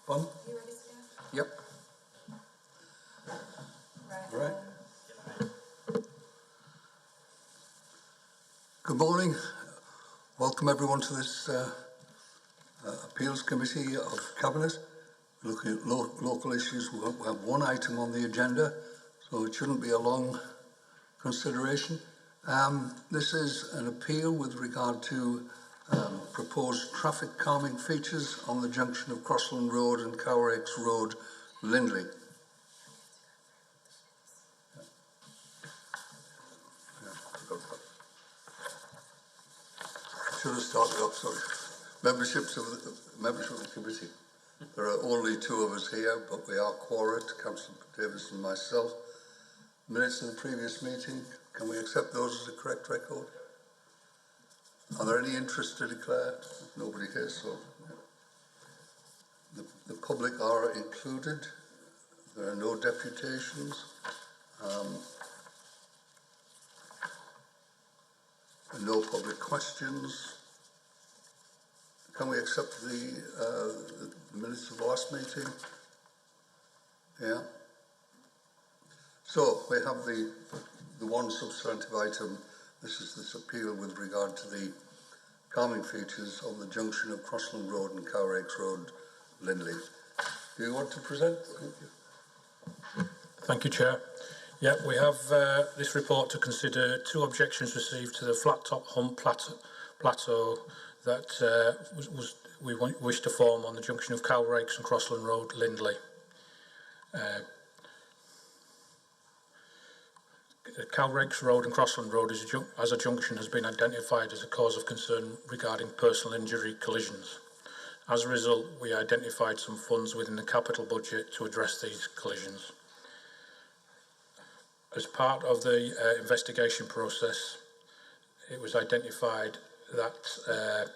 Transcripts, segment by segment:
Fun? Are you ready to go? Yep. Right. Good morning. Welcome everyone to this Appeals Committee of Cabinet. We're looking at local issues. We have one item on the agenda, so it shouldn't be a long consideration. This is an appeal with regard to proposed traffic calming features on the junction of Crossland Road and Cowrakes Road, Lindley. Should have started off, sorry. Membership of the committee. There are only two of us here, but we are quorate, Councillor Davis and myself. Minutes of the previous meeting, can we accept those as a correct record? Are there any interest to declare? Nobody here, so the public are included. There are no deputations. No public questions. Can we accept the minutes of the last meeting? Yeah. So we have the one substantive item. This is this appeal with regard to the calming features on the junction of Crossland Road and Cowrakes Road, Lindley. Do you want to present? Thank you. Thank you, Chair. Yeah, we have this report to consider. Two objections received to the flat top hump plateau that we wish to form on the junction of Cowrakes and Crossland Road, Lindley. Cowrakes Road and Crossland Road as a junction has been identified as a cause of concern regarding personal injury collisions. As a result, we identified some funds within the capital budget to address these collisions. As part of the investigation process, it was identified that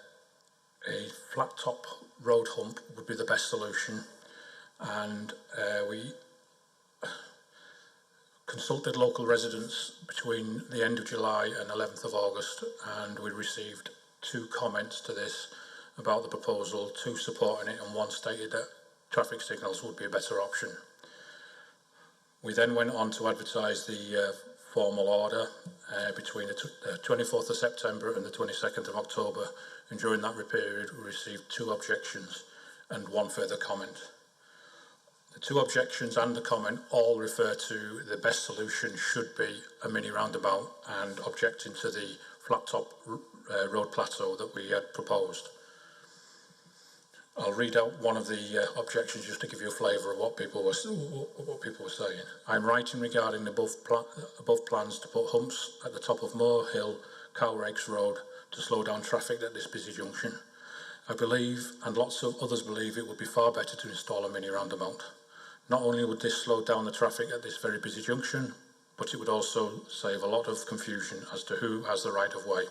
a flat top road hump would be the best solution, and we consulted local residents between the end of July and 11th of August, and we received 2 comments to this about the proposal, 2 supporting it and 1 stated that traffic signals would be a better option. We then went on to advertise the formal order between the 24th of September and the 22nd of October, and during that period we received 2 objections and 1 further comment. The 2 objections and the comment all refer to the best solution should be a mini roundabout and objecting to the flat top road plateau that we had proposed. I'll read out one of the objections just to give you a flavour of what people were saying. I'm writing regarding the above plans to put humps at the top of Moor Hill, Cowrakes Road to slow down traffic at this busy junction. I believe, and lots of others believe, it would be far better to install a mini roundabout. Not only would this slow down the traffic at this very busy junction, but it would also save a lot of confusion as to who has the right of way.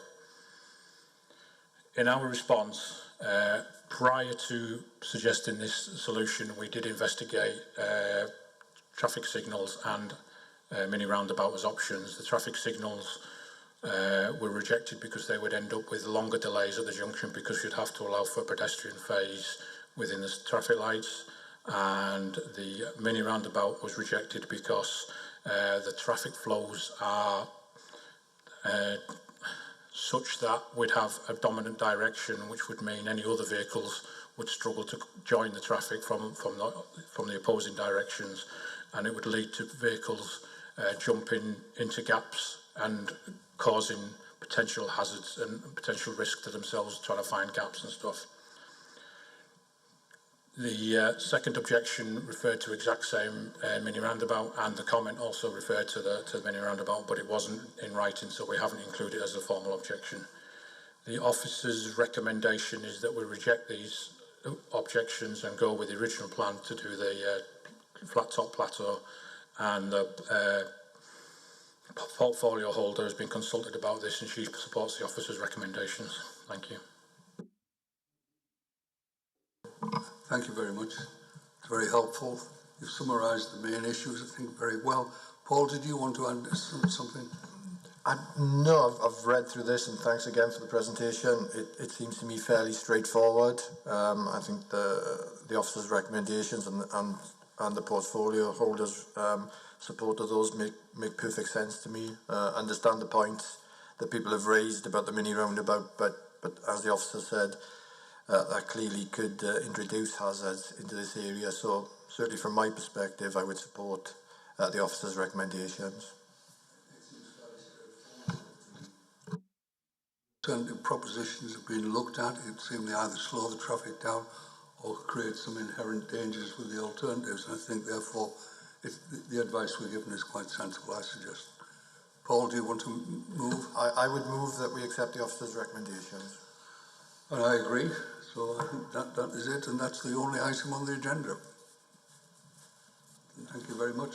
In our response, prior to suggesting this solution, we did investigate traffic signals and mini roundabout as options. The traffic signals were rejected because they would end up with longer delays at the junction because you'd have to allow for a pedestrian phase within the traffic lights, and the mini roundabout was rejected because the traffic flows are such that we'd have a dominant direction, which would mean any other vehicles would struggle to join the traffic from the opposing directions, and it would lead to vehicles jumping into gaps and causing potential hazards and potential risk to themselves trying to find gaps and stuff. The second objection referred to exact same mini roundabout, and the comment also referred to the mini roundabout, but it wasn't in writing, so we haven't included it as a formal objection. The officer's recommendation is that we reject these objections and go with the original plan to do the flat top plateau, and the portfolio holder has been consulted about this and she supports the officer's recommendations. Thank you. Thank you very much. It's very helpful. You've summarised the main issues, I think, very well. Paul, did you want to add something? No, I've read through this, and thanks again for the presentation. It seems to me fairly straightforward. I think the officer's recommendations and the portfolio holders' support of those make perfect sense to me. Understand the points that people have raised about the mini roundabout, but as the officer said, that clearly could introduce hazards into this area. So certainly from my perspective, I would support the officer's recommendations. Alternative propositions have been looked at. It seems they either slow the traffic down or create some inherent dangers with the alternatives. And I think, therefore, the advice we're given is quite sensible, I suggest. Paul, do you want to move? I would move that we accept the officer's recommendations. And I agree. So I think that is it, and that's the only item on the agenda. Thank you very much.